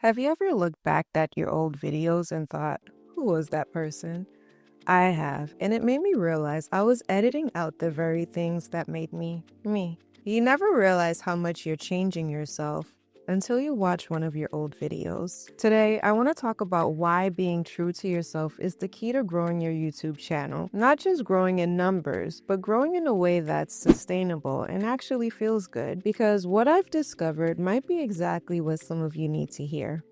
Have you ever looked back at your old videos and thought, who was that person? I have, and it made me realize I was editing out the very things that made me me. You never realize how much you're changing yourself until you watch one of your old videos. Today, I want to talk about why being true to yourself is the key to growing your YouTube channel. Not just growing in numbers, but growing in a way that's sustainable and actually feels good. Because what I've discovered might be exactly what some of you need to hear.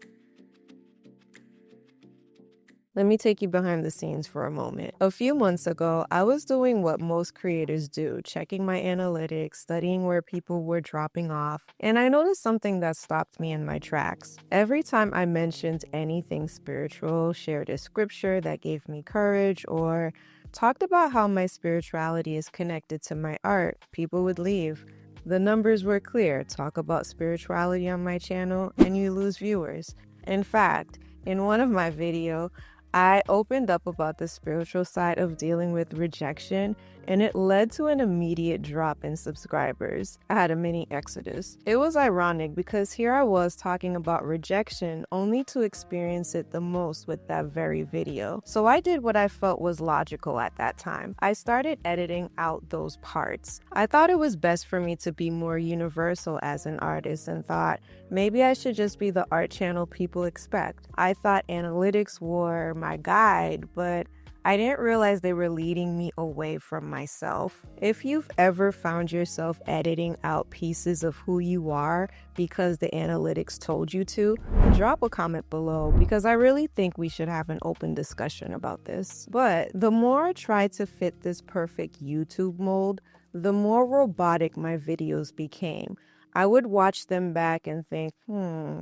Let me take you behind the scenes for a moment. A few months ago, I was doing what most creators do, checking my analytics, studying where people were dropping off, and I noticed something that stopped me in my tracks. Every time I mentioned anything spiritual, shared a scripture that gave me courage, or talked about how my spirituality is connected to my art, people would leave. The numbers were clear. Talk about spirituality on my channel and you lose viewers. In fact, in one of my videos, I opened up about the spiritual side of dealing with rejection, and it led to an immediate drop in subscribers. I had a mini exodus. It was ironic because here I was talking about rejection only to experience it the most with that very video. So I did what I felt was logical at that time. I started editing out those parts. I thought it was best for me to be more universal as an artist and thought, maybe I should just be the art channel people expect. I thought analytics were my guide, but I didn't realize they were leading me away from myself. If you've ever found yourself editing out pieces of who you are because the analytics told you to, drop a comment below because I really think we should have an open discussion about this. But the more I tried to fit this perfect YouTube mold, the more robotic my videos became. I would watch them back and think,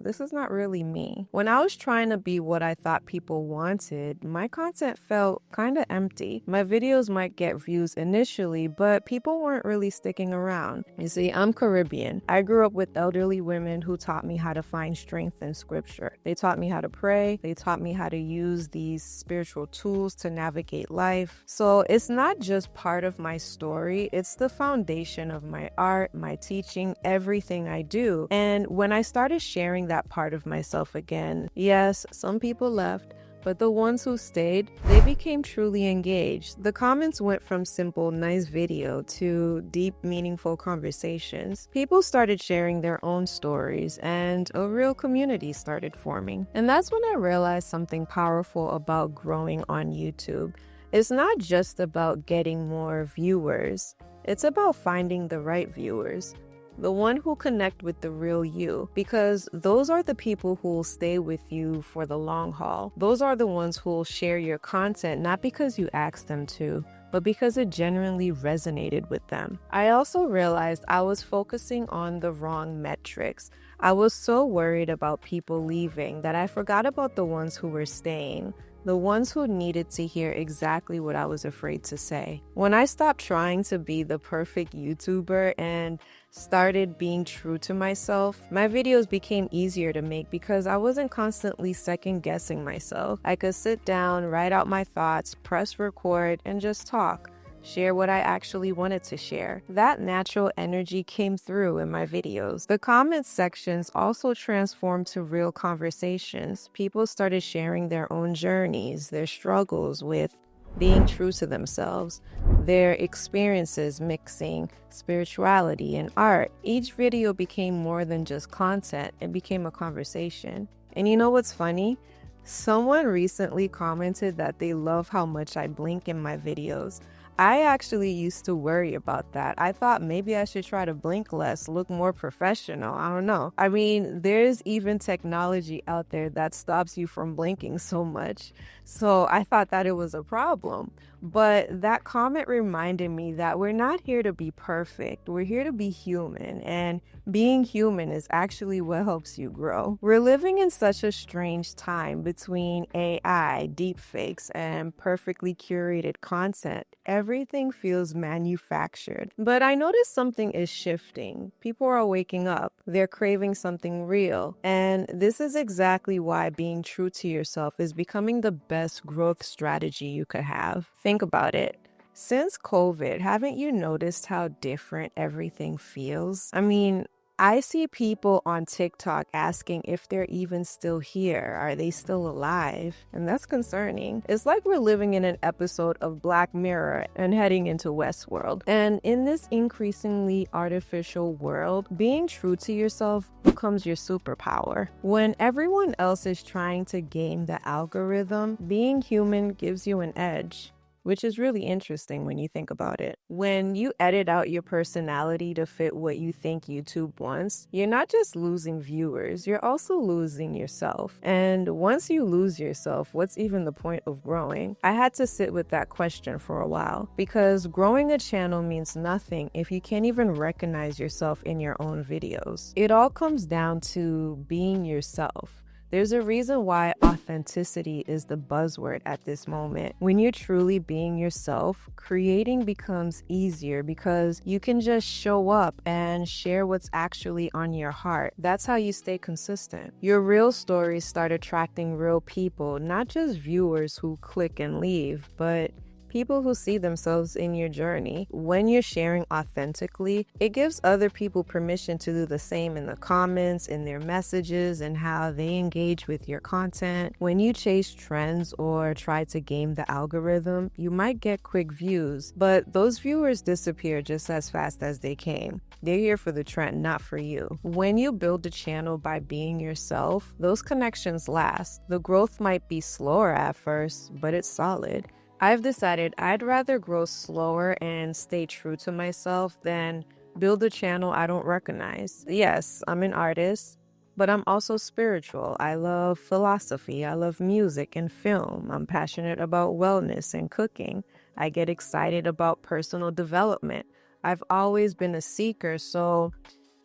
this is not really me. When I was trying to be what I thought people wanted, my content felt kind of empty. My videos might get views initially, but people weren't really sticking around. You see, I'm Caribbean. I grew up with elderly women who taught me how to find strength in scripture. They taught me how to pray. They taught me how to use these spiritual tools to navigate life. So it's not just part of my story, it's the foundation of my art, my teaching, everything I do. And when I started sharing that part of myself again, yes, some people left, but the ones who stayed, they became truly engaged. The comments went from simple, nice video to deep, meaningful conversations. People started sharing their own stories, and a real community started forming. And that's when I realized something powerful about growing on YouTube. It's not just about getting more viewers. It's about finding the right viewers. The one who connect with the real you, because those are the people who will stay with you for the long haul. Those are the ones who will share your content, not because you asked them to, but because it genuinely resonated with them. I also realized I was focusing on the wrong metrics. I was so worried about people leaving that I forgot about the ones who were staying. The ones who needed to hear exactly what I was afraid to say. When I stopped trying to be the perfect YouTuber and started being true to myself, my videos became easier to make because I wasn't constantly second guessing myself. I could sit down, write out my thoughts, press record, and just talk. Share what I actually wanted to share. That natural energy came through in my videos. The comments sections also transformed to real conversations. People started sharing their own journeys, their struggles with being true to themselves, their experiences mixing spirituality and art. Each video became more than just content, it became a conversation. And you know what's funny? Someone recently commented that they love how much I blink in my videos. I actually used to worry about that. I thought maybe I should try to blink less, look more professional. I don't know. I mean, there's even technology out there that stops you from blinking so much. So I thought that it was a problem. But that comment reminded me that we're not here to be perfect. We're here to be human. And being human is actually what helps you grow. We're living in such a strange time between AI, deepfakes, and perfectly curated content. Everything feels manufactured. But I noticed something is shifting. People are waking up. They're craving something real. And this is exactly why being true to yourself is becoming the best growth strategy you could have. Think about it. Since COVID, haven't you noticed how different everything feels? I mean, I see people on TikTok asking if they're even still here. Are they still alive? And that's concerning. It's like we're living in an episode of Black Mirror and heading into Westworld. And in this increasingly artificial world, being true to yourself becomes your superpower. When everyone else is trying to game the algorithm, being human gives you an edge, which is really interesting when you think about it. When you edit out your personality to fit what you think YouTube wants, you're not just losing viewers, you're also losing yourself. And once you lose yourself, what's even the point of growing? I had to sit with that question for a while, because growing a channel means nothing if you can't even recognize yourself in your own videos. It all comes down to being yourself. There's a reason why authenticity is the buzzword at this moment. When you're truly being yourself, creating becomes easier because you can just show up and share what's actually on your heart. That's how you stay consistent. Your real stories start attracting real people, not just viewers who click and leave, but people who see themselves in your journey. When you're sharing authentically, it gives other people permission to do the same in the comments, in their messages, and how they engage with your content. When you chase trends or try to game the algorithm, you might get quick views, but those viewers disappear just as fast as they came. They're here for the trend, not for you. When you build a channel by being yourself, those connections last. The growth might be slower at first, but it's solid. I've decided I'd rather grow slower and stay true to myself than build a channel I don't recognize. Yes, I'm an artist, but I'm also spiritual. I love philosophy. I love music and film. I'm passionate about wellness and cooking. I get excited about personal development. I've always been a seeker, so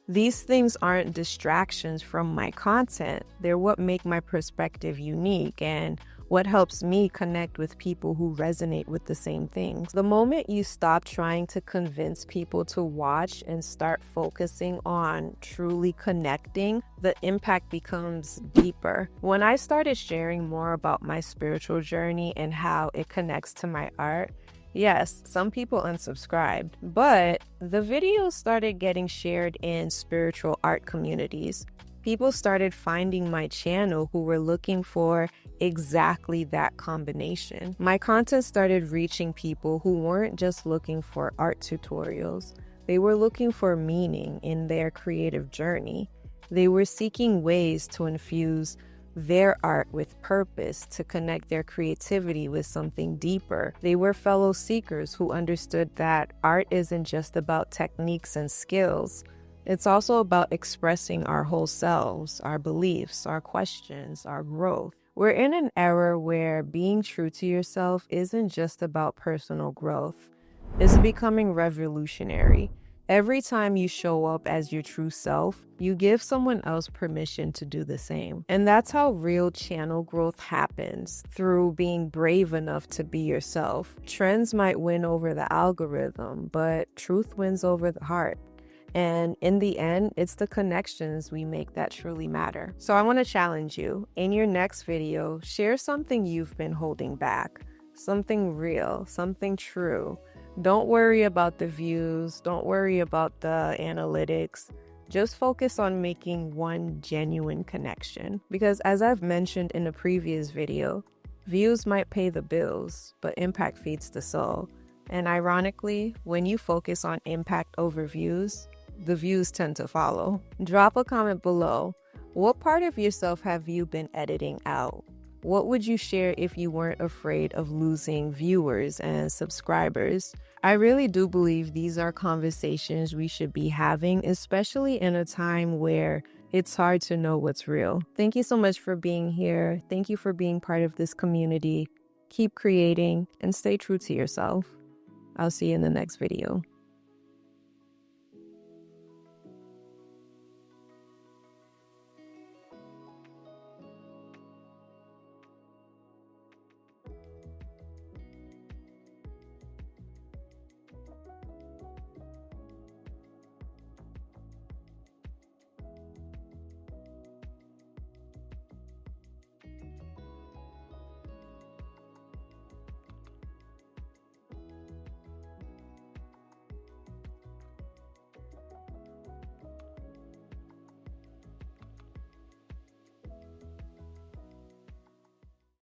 these things aren't distractions from my content. They're what make my perspective unique and what helps me connect with people who resonate with the same things. The moment you stop trying to convince people to watch and start focusing on truly connecting, the impact becomes deeper. When I started sharing more about my spiritual journey and how it connects to my art, yes, some people unsubscribed, but the videos started getting shared in spiritual art communities. People started finding my channel who were looking for exactly that combination. My content started reaching people who weren't just looking for art tutorials. They were looking for meaning in their creative journey. They were seeking ways to infuse their art with purpose, to connect their creativity with something deeper. They were fellow seekers who understood that art isn't just about techniques and skills. It's also about expressing our whole selves, our beliefs, our questions, our growth. We're in an era where being true to yourself isn't just about personal growth. It's becoming revolutionary. Every time you show up as your true self, you give someone else permission to do the same. And that's how real channel growth happens, through being brave enough to be yourself. Trends might win over the algorithm, but truth wins over the heart. And in the end, it's the connections we make that truly matter. So I want to challenge you. In your next video, share something you've been holding back. Something real, something true. Don't worry about the views. Don't worry about the analytics. Just focus on making one genuine connection. Because as I've mentioned in a previous video, views might pay the bills, but impact feeds the soul. And ironically, when you focus on impact over views, the views tend to follow. Drop a comment below. What part of yourself have you been editing out? What would you share if you weren't afraid of losing viewers and subscribers? I really do believe these are conversations we should be having, especially in a time where it's hard to know what's real. Thank you so much for being here. Thank you for being part of this community. Keep creating and stay true to yourself. I'll see you in the next video.